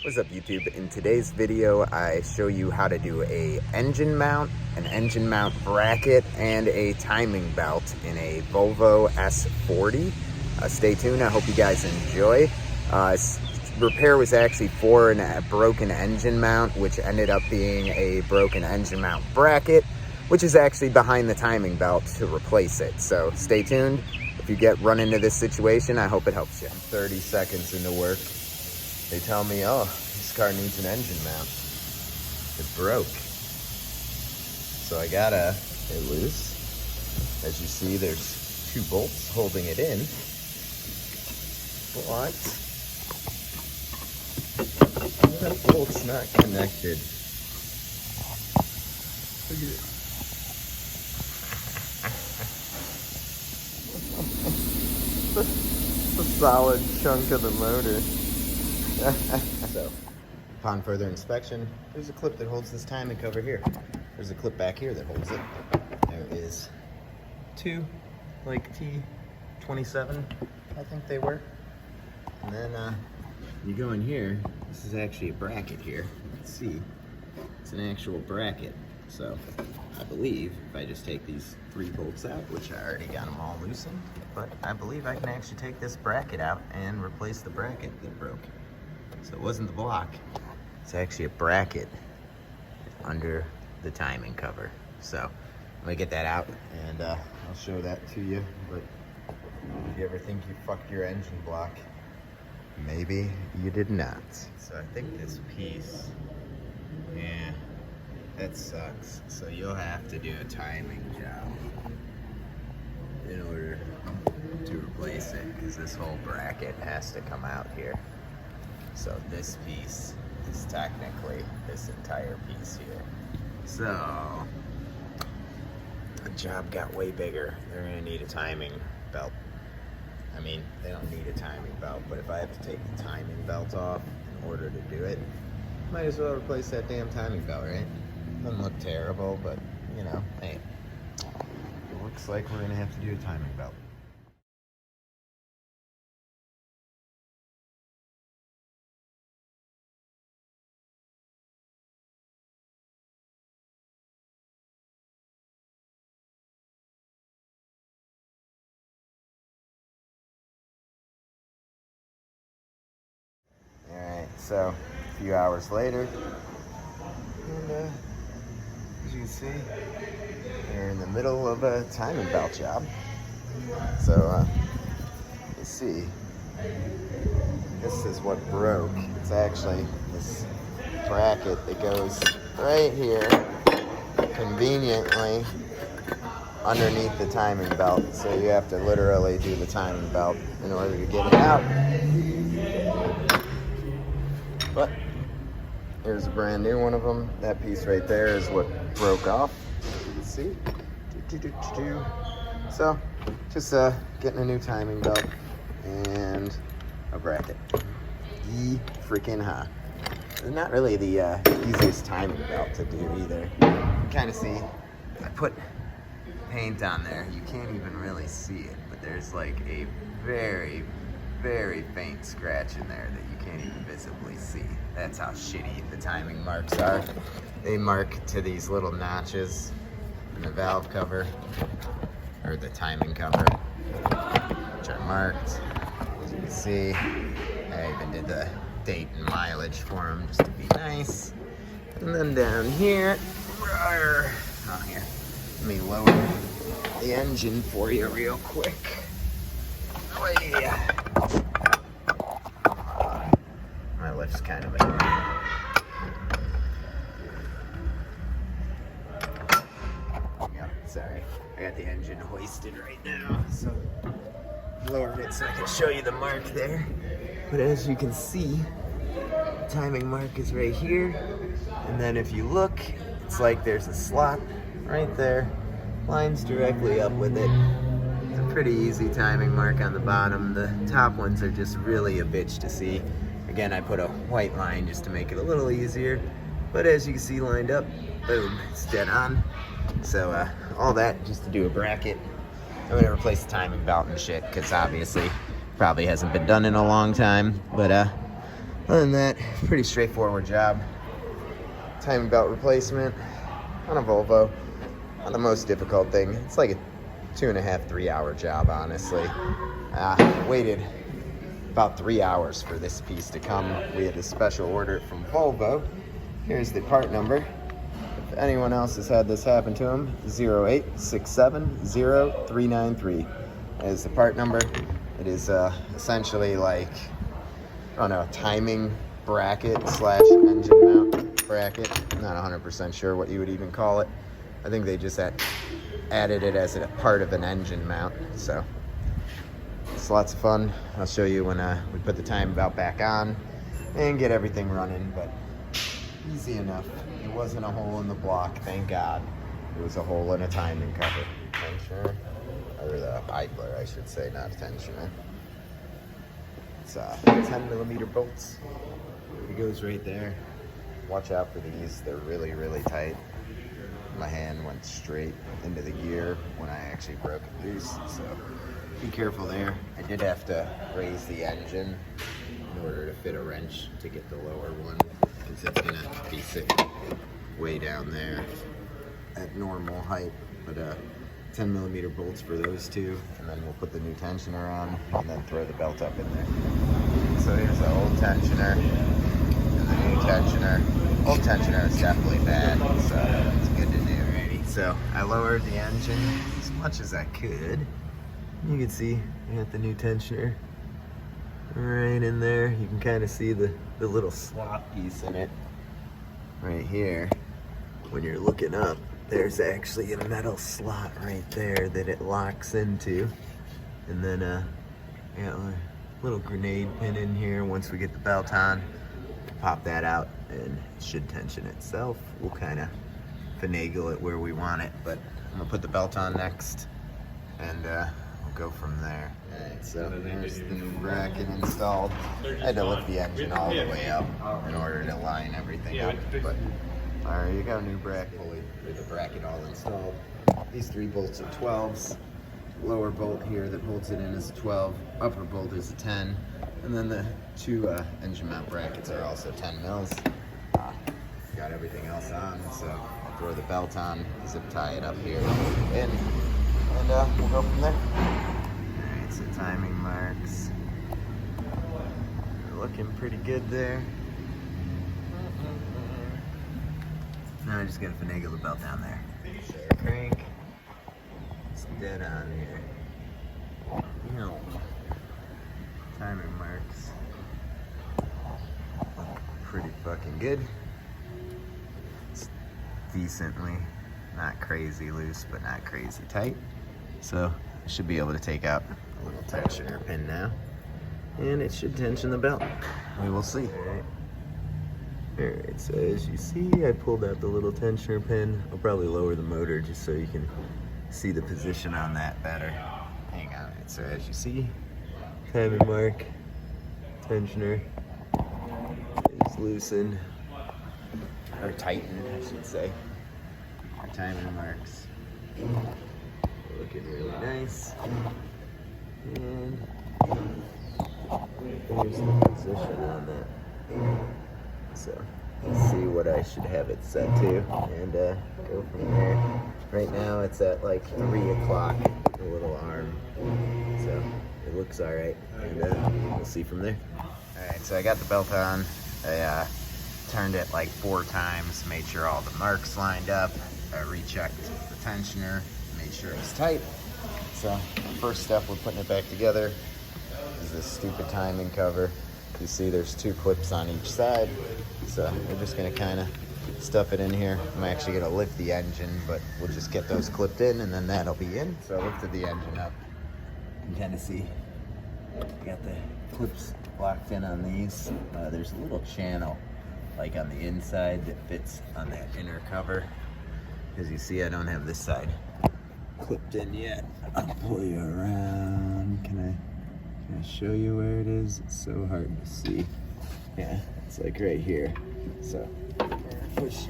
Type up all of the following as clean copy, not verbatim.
What's up, YouTube? In today's video, I show you how to do an engine mount bracket, and a timing belt in a Volvo S40. Stay tuned. I hope you guys enjoy. Repair was actually for a broken engine mount, which ended up being a broken engine mount bracket, which is actually behind the timing belt to replace it. So stay tuned. If you run into this situation, I hope it helps you. 30 seconds into work. They tell me, oh, this car needs an engine mount. It broke. So I gotta get it loose. As you see, there's 2 bolts holding it in. But that bolt's not connected. Look at it. It's a solid chunk of the motor. So, upon further inspection, there's a clip that holds this timing cover here. There's a clip back here that holds it. There is 2, like T27, I think they were. And then you go in here, this is actually a bracket here. Let's see, it's an actual bracket. So, I believe if I just take these 3 bolts out, which I already got them all loosened, but I believe I can actually take this bracket out and replace the bracket that broke. So it wasn't the block, it's actually a bracket under the timing cover. So let me get that out and I'll show that to you. But if you ever think you fucked your engine block, maybe you did not. So I think this piece, yeah, that sucks. So you'll have to do a timing job in order to replace it, because this whole bracket has to come out here. So this piece is technically this entire piece here. So the job got way bigger. They're gonna need a timing belt. I mean, they don't need a timing belt, but if I have to take the timing belt off in order to do it, might as well replace that damn timing belt, right? Doesn't look terrible, but you know, hey, it looks like we're gonna have to do a timing belt. So, a few hours later, and as you can see, they're in the middle of a timing belt job. So, you see, this is what broke. It's actually this bracket that goes right here, conveniently underneath the timing belt. So you have to literally do the timing belt in order to get it out. But here's a brand new one of them. That piece right there is what broke off. You can see. So, just getting a new timing belt and a bracket. Freaking hot. It's not really the easiest timing belt to do either. You can kind of see, I put paint on there. You can't even really see it, but there's like a very, very faint scratch in there that you can't even visibly see. That's how shitty the timing marks are. They mark to these little notches in the valve cover, or the timing cover, which are marked. As you can see, I even did the date and mileage for them just to be nice. And then down here, oh here, let me lower the engine for you real quick. Oh yeah. My lift's kind of annoying. Yeah, sorry. I got the engine hoisted right now, so I lowered it so I can show you the mark there. But as you can see, the timing mark is right here. And then if you look, it's like there's a slot right there. Lines directly up with it. It's a pretty easy timing mark on the bottom. The top ones are just really a bitch to see. Again, I put a white line just to make it a little easier. But as you can see lined up, boom, it's dead on. So all that just to do a bracket. I'm gonna replace the timing belt and shit, because obviously probably hasn't been done in a long time. But Other than that, pretty straightforward job. Timing belt replacement on a Volvo. Not the most difficult thing. It's like a 2.5, 3 hour job, honestly. Waited about 3 hours for this piece to come. We had a special order from Volvo. Here's the part number. If anyone else has had this happen to them, 086700393 is the part number. It is essentially like, I don't know, a timing bracket slash engine mount bracket. I'm not 100% sure what you would even call it. I think they just added it as a part of an engine mount. So it's lots of fun. I'll show you when we put the time belt back on and get everything running, but easy enough. It wasn't a hole in the block, thank God. It was a hole in a timing cover. Tensioner, or the idler, I should say, not a tensioner. It's 10mm bolts. It goes right there. Watch out for these. They're really, really tight. My hand went straight into the gear when I actually broke it loose, so be careful there. I did have to raise the engine in order to fit a wrench to get the lower one, because it's gonna be sitting way down there at normal height. But 10mm bolts for those two, and then we'll put the new tensioner on and then throw the belt up in there. So here's the old tensioner and the new tensioner. Old tensioner is definitely bad, so it's good to do. So I lowered the engine as much as I could. You can see I got the new tensioner right in there. You can kind of see the little slot piece in it right here. When you're looking up, there's actually a metal slot right there that it locks into. And then I got a little grenade pin in here. Once we get the belt on, pop that out and it should tension itself. We'll kind of finagle it where we want it, but I'm gonna put the belt on next and we'll go from there. Alright, so there's the new bracket installed. I had to lift the engine all the way up in order to line everything up, but there you go, new bracket. With the bracket all installed. These 3 bolts are 12s. Lower bolt here that holds it in is a 12. Upper bolt is a 10. And then the 2 engine mount brackets are also 10 mils. Got everything else on, so I'll throw the belt on, zip tie it up here, and we'll go from there. Alright, so timing marks. They're looking pretty good there. Now I just gotta finagle the belt down there. So crank. It's dead on here. No. Timing marks. Pretty fucking good. It's decently, not crazy loose, but not crazy tight. So I should be able to take out a little tensioner pin now. And it should tension the belt. We will see. Alright, so as you see, I pulled out the little tensioner pin. I'll probably lower the motor just so you can see the position on that better. Hang on. So as you see, timing mark, tensioner is loosened, or tightened, I should say. Our timing marks looking really nice. And there's the position on that. So let's see what I should have it set to and go from there. Right now it's at like 3 o'clock, the little arm. So it looks all right, and we'll see from there. All right, so I got the belt on. I turned it like 4 times, made sure all the marks lined up. I rechecked the tensioner, made sure it was tight. So first step, we're putting it back together. Is this stupid timing cover. You see there's 2 clips on each side. So we're just gonna kind of stuff it in here. I'm actually gonna lift the engine, but we'll just get those clipped in and then that'll be in. So I lifted the engine up. You can kind of see, got the clips locked in on these. There's a little channel like on the inside that fits on that inner cover. As you see, I don't have this side clipped in yet. I'll pull you around. Can I show you where it is? It's so hard to see. Yeah, it's like right here. So push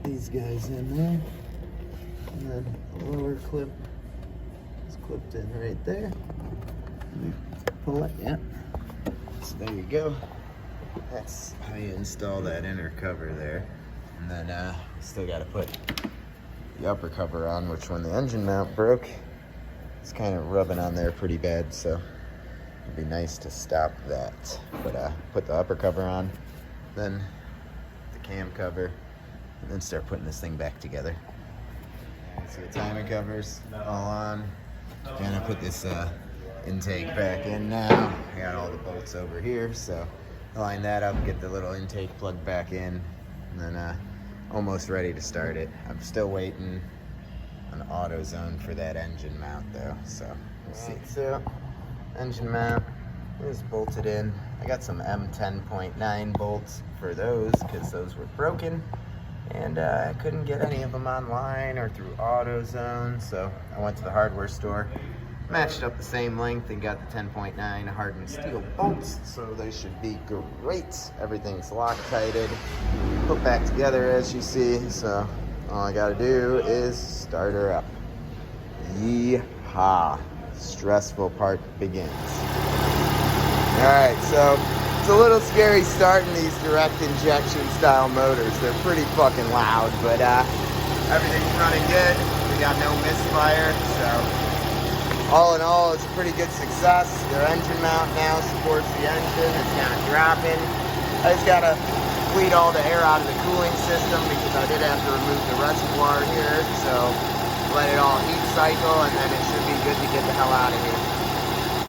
these guys in there, and then the lower clip is clipped in right there. Pull it, yeah. So there you go. That's how you install that inner cover there. And then still got to put the upper cover on, which when the engine mount broke, it's kind of rubbing on there pretty bad, so it'd be nice to stop that. But put the upper cover on, then the cam cover, and then start putting this thing back together. So the timing cover's all on. Gonna put this intake back in now. I got all the bolts over here, so line that up, get the little intake plugged back in, and then almost ready to start it. I'm still waiting on AutoZone for that engine mount though, so we'll see. So engine mount is bolted in. I got some M10.9 bolts for those because those were broken, and I couldn't get any of them online or through AutoZone, so I went to the hardware store, matched up the same length, and got the 10.9 hardened steel bolts, so they should be great. Everything's Loctited, put back together as you see, so all I gotta do is start her up. Yeehaw. Stressful part begins. Alright, so it's a little scary starting these direct injection style motors. They're pretty fucking loud, but everything's running good. We got no misfire, so all in all, it's a pretty good success. Their engine mount now supports the engine. It's not dropping. I just gotta bleed all the air out of the cooling system because I did have to remove the reservoir here, so let it all heat cycle, and then it should be good to get the hell out of here.